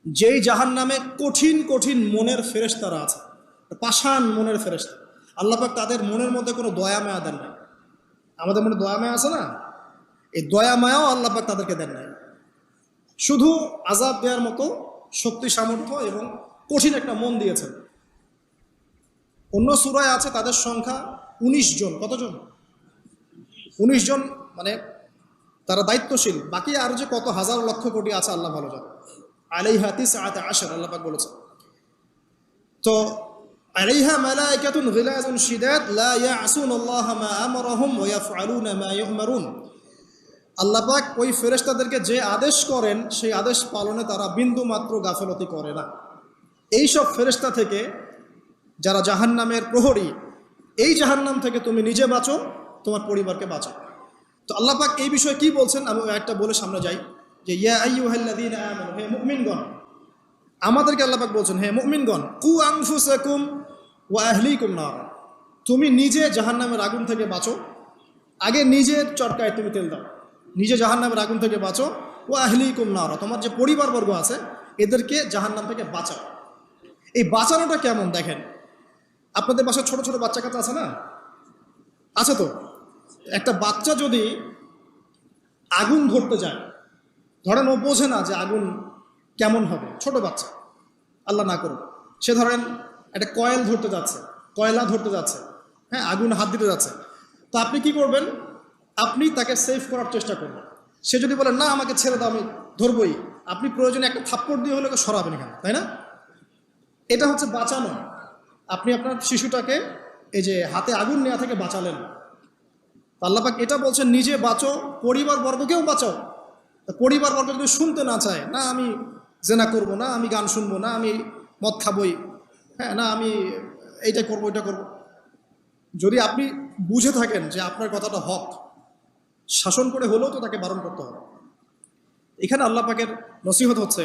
যেই জাহান্নামে কঠিন কঠিন মনের ফেরেশতারা আছে, পাষাণ মনের ফেরেশতা, আল্লাহ পাক তাদের মনের মধ্যে কোনো দয়া মায়া দেন নাই। আমাদের মনে দয়া মায়া আছে না, এই দয়া মায়াও আল্লাহ পাক তাদেরকে দেন নাই। শুধু আযাব দেওয়ার মতো শক্তি সামর্থ্য এবং কঠিন একটা মন দিয়েছেন। অন্য সূরায় আছে তাদের সংখ্যা ১৯ জন। কতজন? ১৯ জন, মানে তারা দায়িত্বশীল। বাকি আর যে কত হাজার লক্ষ কোটি আছে আল্লাহ ভালো জানে। আলাইহা তিসআতা আশর আল্লাহ পাক বলেছেন। তো আলাইহা মালাইকাতুন গিলাযুন শিদাদ লা ইয়াসুনাল্লাহা মা আমারাহুম ওয়া ইয়াফআলুনা মা ইউমারুন। আল্লাহ পাক ওই ফেরেশতাদেরকে যে আদেশ করেন সেই আদেশ পালনে তারা বিন্দু মাত্র গাফেলতি করে না। এই সব ফেরেশতা থেকে যারা জাহান্নামের প্রহরী, এই জাহান্নাম থেকে তুমি নিজে বাঁচো, তোমার পরিবারকে বাঁচো। তো আল্লাহ পাক এই বিষয়ে কি বলছেন আমি একটা বলে সামনে যাই, যে ইয়া আইয়ুহাল্লাযীনা আমানু, হে মুমিনগণ, আমাদেরকে আল্লাহ পাক বলছেন হে মুমিনগণ, কু আনফুসাকুম ওয়া আহলিকুম নার, তুমি নিজে জাহান্নামের আগুন থেকে বাঁচো। আগে নিজের চরকায় তুমি তেল দাও, নিজে জাহান্নামের আগুন থেকে বাঁচো। ওয়া আহলিকুম নার, তোমার যে পরিবারবর্গ আছে এদেরকে জাহান্নাম থেকে বাঁচাও। এই বাঁচানোটা কেমন দেখেন, আপনাদের বাসায় ছোট ছোট বাচ্চা কাচ্চা আছে না? আছে তো। একটা বাচ্চা যদি আগুন ধরতে যায়, ধরেন ও বোঝে না যে আগুন কেমন হবে, ছোট বাচ্চা, আল্লাহ না করুন, সে ধরেন একটা কয়েল ধরতে যাচ্ছে, কয়লা ধরতে যাচ্ছে, হ্যাঁ, আগুন হাত দিতে যাচ্ছে, তো আপনি কি করবেন? আপনি তাকে সেভ করার চেষ্টা করবেন। সে যদি বলে না আমাকে ছেড়ে দাও আমি ধরবই, আপনি প্রয়োজনে একটা থাপ্পড় দিয়ে হলে সরাবেন এখানে, তাই না? এটা হচ্ছে বাঁচানো। আপনি আপনার শিশুটাকে এই যে হাতে আগুন নেওয়া থেকে বাঁচালেন। আল্লাহ পাক এটা বলছেন নিজে বাঁচো, পরিবার বর্গকেও বাঁচাও। পরিবার বর্গ যদি শুনতে না চায়, না আমি জেনা করব, না আমি গান শুনবো, না আমি মদ খাবই, হ্যাঁ, না আমি এইটা করবো ওইটা করব, যদি আপনি বুঝে থাকেন যে আপনার কথাটা হক, শাসন করে হলেও তো তাকে বারণ করতে হবে। এখানে আল্লাহ পাকের নসিহত হচ্ছে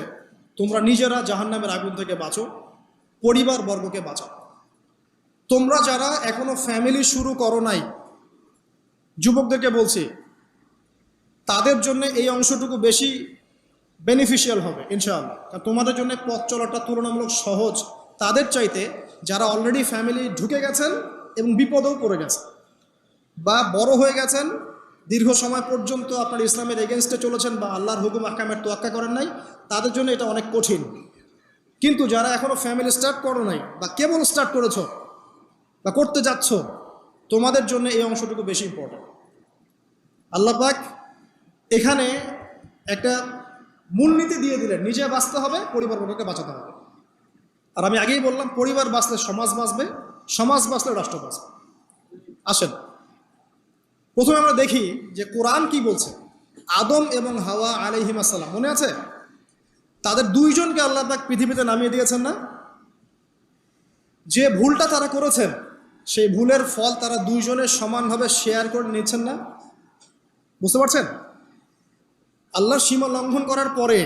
তোমরা নিজেরা জাহান্নামের আগুন থেকে বাঁচো, পরিবার বর্গকে বাঁচাও। তোমরা যারা এখনো ফ্যামিলি শুরু করো নাই, যুবকদেরকে বলছি, তাদের জন্য এই অংশটুকু বেশি বেনিফিশিয়াল হবে ইনশাআল্লাহ। কারণ তোমাদের জন্য পথ চলাটা তুলনামূলক সহজ তাদের চাইতে যারা অলরেডি ফ্যামিলি ঢুকে গেছেন এবং বিপদেও পড়ে গেছেন, বা বড় হয়ে গেছেন, দীর্ঘ সময় পর্যন্ত আপনার ইসলামের এগেনস্টে চলেছেন, বা আল্লাহর হুকুম আহকামের তোয়াক্কা করেন নাই, তাদের জন্য এটা অনেক কঠিন। কিন্তু যারা এখনও ফ্যামিলি স্টার্ট করো নাই, বা কেবল স্টার্ট করেছো বা করতে যাচ্ছ, তোমাদের জন্য এই অংশটুকু বেশি ইম্পর্টেন্ট। আল্লাহ পাক এখানে একটা মূলনীতি দিয়ে দিলেন, নিজে বাঁচতে হবে, পরিবারবর্গকে বাঁচাতে হবে। আর আমি আগেই বললাম, পরিবার বাঁচলে সমাজ বাঁচবে, সমাজ বাঁচলে রাষ্ট্র বাঁচবে। আসেন প্রথমে আমরা দেখি যে কোরআন কি বলছে। আদম এবং হাওয়া আলাইহিস সালাম, মনে আছে? তাদের দুইজনকে আল্লাহ পাক পৃথিবীতে নামিয়ে দিয়েছেন না? যে ভুলটা তারা করেছেন সেই ভুলের ফল তারা দুইজনের সমানভাবে শেয়ার করে নিচ্ছেন না? বুঝতে পারছেন? আল্লাহর সীমা লঙ্ঘন করার পরে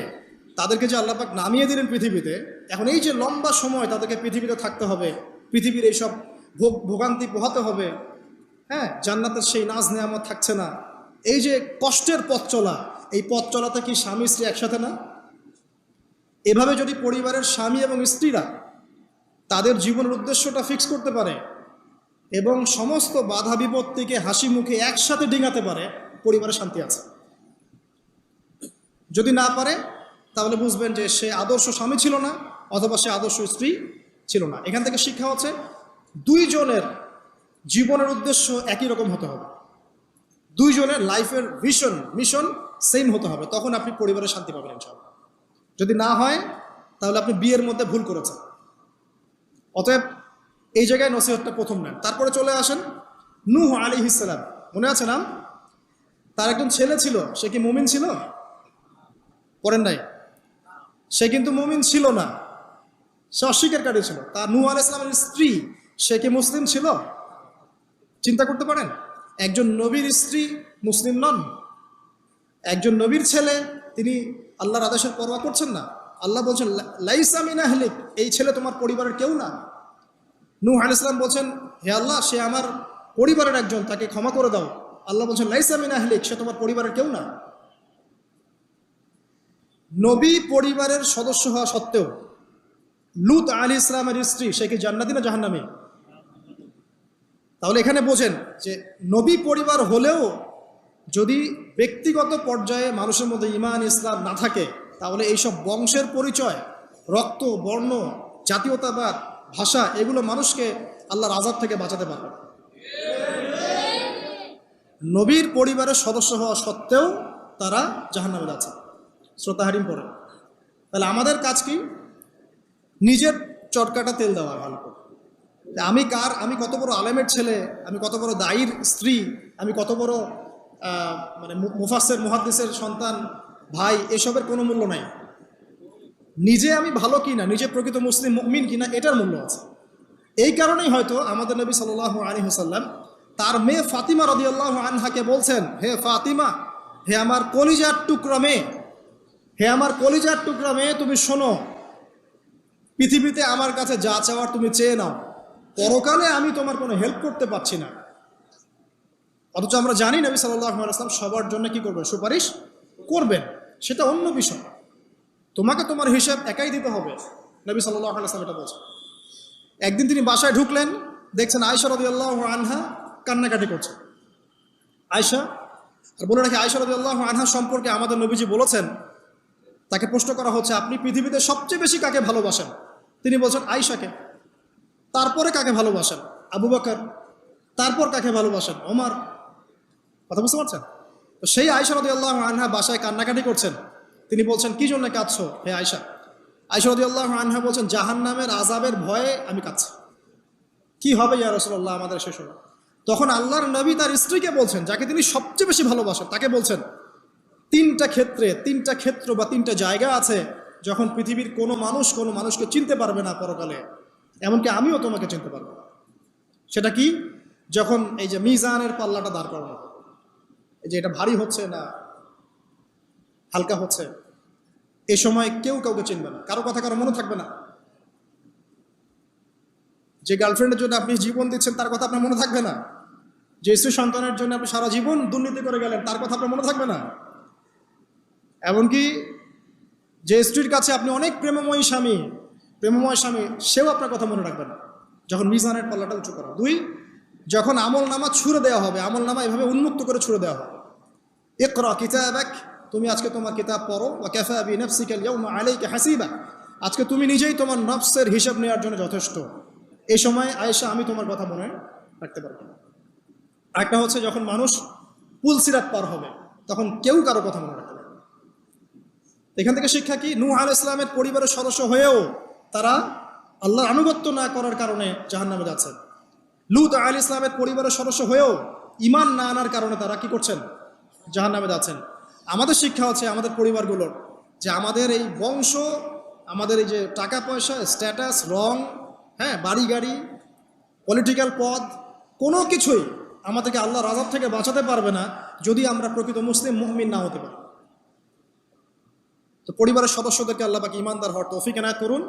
তাদেরকে যে আল্লাহ পাক নামিয়ে দিলেন পৃথিবীতে, এখন এই যে লম্বা সময় তাদেরকে পৃথিবীতে থাকতে হবে, পৃথিবীর এইসব ভোগান্তি পোহাতে হবে, হ্যাঁ, জান্নাতের সেই নাজ নেয়ামত থাকছে না, এই যে কষ্টের পথ চলা, এই পথ চলাতে কি স্বামী স্ত্রী একসাথে না? এভাবে যদি পরিবারের স্বামী এবং স্ত্রীরা তাদের জীবনের উদ্দেশ্যটা ফিক্স করতে পারে এবং সমস্ত বাধা বিপত্তিকে হাসি মুখে একসাথে ডিঙাতে পারে, পরিবারে শান্তি আছে। যদি না পারে তাহলে বুঝবেন যে সে আদর্শ স্বামী ছিল না, অথবা সে আদর্শ স্ত্রী ছিল না। এখান থেকে শিক্ষা হচ্ছে দুইজনের জীবনের উদ্দেশ্য একই রকম হতে হবে, দুইজনের লাইফের মিশন সেম হতে হবে, তখন আপনি পরিবারে শান্তি পাবেন ইনশাআল্লাহ। যদি না হয় তাহলে আপনি বিয়ের মধ্যে ভুল করেছেন। অতএব এই জায়গায় নসিহতটা প্রথম নেন। তারপরে চলে আসেন নূহ আলাইহিস সালাম, মনে আছে নাম? তার একজন ছেলে ছিল, সে কি মুমিন ছিল? পড়েন নাই? সে কিন্তু মুমিন ছিল না, সে অস্বীকারী ছিল। তার নূহ আলাইহিস সালামের স্ত্রী, সে কি মুসলিম ছিল? চিন্তা করতে পারেন, একজন নবীর স্ত্রী মুসলিম নন, একজন নবীর ছেলে, তিনি আল্লাহর আদেশের পরোয়া করছেন না। আল্লাহ বলছেন লাইসা মিন আহলিক, এই ছেলে তোমার পরিবারের কেউ না। নূহ আলাইহিস সালাম বলছেন হে আল্লাহ, সে আমার পরিবারের একজন, তাকে ক্ষমা করে দাও। আল্লাহ বলছেন লাইসা মিন আহলিক, সে তোমার পরিবারের কেউ না। নবী পরিবারের সদস্য হওয়া সত্ত্বেও লূত আলাইহিস ইসলামের স্ত্রী সে কি জান্নাতি না জাহান্নামী? তাহলে এখানে বোঝেন যে নবী পরিবার হলেও যদি ব্যক্তিগত পর্যায়ে মানুষের মধ্যে ঈমান ইসলাম না থাকে, তাহলে এইসব বংশের পরিচয়, রক্ত, বর্ণ, জাতীয়তাবাদ, ভাষা, এগুলো মানুষকে আল্লাহর আযাব থেকে বাঁচাতে পারবে না। নবীর পরিবারের সদস্য হওয়া সত্ত্বেও তারা জাহান্নামে যাচ্ছে। শ্রোতা হারিম পড়ে। তাহলে আমাদের কাজ কি? নিজের চটকাটা তেল দেওয়া ভালো করে। আমি কত বড় আলেমের ছেলে, আমি কত বড় দায়ীর স্ত্রী, আমি কত বড় মানে মুফাসসির মুহাদ্দিসের সন্তান, ভাই, এসবের কোনো মূল্য নাই। নিজে আমি ভালো কিনা, নিজে প্রকৃত মুসলিম মুমিন কিনা, এটার মূল্য আছে। এই কারণেই হয়তো আমাদের নবী সাল্লাল্লাহু আলাইহি ওয়াসাল্লাম তার মেয়ে ফাতিমা রাদিয়াল্লাহু আনহাকে বলছেন, হে ফাতিমা, হে আমার কলিজার টুকরা মেয়ে, হে আমার কলিজার টুকরা মেয়ে, তুমি শোনো, পৃথিবীতে আমার কাছে যা চাওয়ার তুমি চেয়ে নাও, পরকালে আমি তোমার কোনো হেল্প করতে পারছি না। অথচ আমরা জানি নবী সাল্লাল্লাহু আলাইহি ওয়াসাল্লাম সবার জন্য কি করবেন? সুপারিশ করবেন। সেটা অন্য বিষয়, তোমাকে তোমার হিসাব একাই দিতে হবে। নবী সাল্লাল্লাহু আলাইহি ওয়াসাল্লাম এটা বলছেন। একদিন তিনি বাসায় ঢুকলেন, দেখছেন আয়েশা রাদিয়াল্লাহু আনহা কান্নাকাটি করছে। আয়েশা, আর বলে রাখি, আয়েশা রাদিয়াল্লাহু আনহা সম্পর্কে আমাদের নবীজি বলেছেন, তাকে প্রশ্ন করা হচ্ছে, আপনি পৃথিবীতে সবচেয়ে বেশি কাকে ভালোবাসেন? তিনি বলছেন আয়েশাকে। তারপরে কাকে ভালোবাসেন? আবু বকর। তারপর কাকে ভালোবাসেন? ওমর। কথা বুঝতে পারছেন? তো সেই আয়েশা রাদিয়াল্লাহু আনহা বাসায় কান্নাকাটি করছেন। তিনি বলছেন, কি জন্য কাঁদছো হে আয়েশা? আয়েশা রাদিয়াল্লাহু আনহা বলছেন, জাহান্নামের আযাবের ভয়ে আমি কাঁদছি। কি হবে ইয়া রাসূলুল্লাহ আমাদের শেষ হলো? তখন আল্লাহর নবী তার স্ত্রীকে বলছেন, যাকে তিনি সবচেয়ে বেশি ভালোবাসেন, তাকে বলছেন, তিনটা ক্ষেত্র বা তিনটা জায়গা আছে যখন পৃথিবীর কোনো মানুষকে চিনতে পারবে না পরকালে, এমনকি আমিও তোমাকে চিনতে পারবো না। সেটা কি? যখন এই যে মিজানের পাল্লাটা দাঁড় করানো হবে, এই যে এটা ভারী হচ্ছে না হালকা হচ্ছে, এই সময় কেউ কাউকে চিনবে না, কারো কথা কারো মনে থাকবে না। যে গার্লফ্রেন্ডের জন্য আপনি জীবন দিচ্ছেন তার কথা আপনার মনে থাকবে না। যে স্ত্রী সন্তানের জন্য আপনি সারা জীবন দুর্নীতি করে গেলেন তার কথা আপনার মনে থাকবে না। এমনকি যে স্ত্রীর কাছে আপনি অনেক প্রেমময় স্বামী, সেও আপনার কথা মনে রাখবে না যখন মিজানের পাল্লাটা উঁচু করা। দুই, যখন আমল নামা ছুঁড়ে দেওয়া হবে, আমল নামা এভাবে উন্মুক্ত করে ছুঁড়ে দেওয়া হবে, ইকরা কিতাবাক, তুমি আজকে তোমার কিতাব পড়ো, ওয়া কাফা বিনাফসিকা আল-ইয়াওমা আলাইকা হাসিবা, আজকে তুমি নিজেই তোমার নফসের হিসাব নেওয়ার জন্য যথেষ্ট। এই সময় আয়েশা আমি তোমার কথা মনে রাখতে পারবো না। একটা হচ্ছে যখন মানুষ পুলসিরাত পার হবে, তখন কেউ কারো কথা মনে রাখতে পারবে না। এখান থেকে শিক্ষা কি? নূহ আলাইহিস সালামের পরিবারের সদস্য হয়েও তারা আল্লাহর আনুগত্য না করার কারণে জাহান্নামে যাচ্ছেন। লূত আলাইহিস ইসলামের পরিবারের সদস্য হয়েও ঈমান না আনার কারণে তারা কি করছেন? জাহান্নামে যাচ্ছেন। আমাদের শিক্ষা হচ্ছে আমাদের পরিবারগুলোর, যে আমাদের এই বংশ, আমাদের এই যে টাকা পয়সা, স্ট্যাটাস, রং, হ্যাঁ, বাড়ি গাড়ি, পলিটিক্যাল পদ, কোনো কিছুই আমাদেরকে আল্লাহর আযাব থেকে বাঁচাতে পারবে না যদি আমরা প্রকৃত মুসলিম মুমিন না হতে পারি। তো পরিবারের সদস্যদেরকে আল্লাহ পাক ঈমানদার হওয়ার তৌফিক এনায়েত করুন।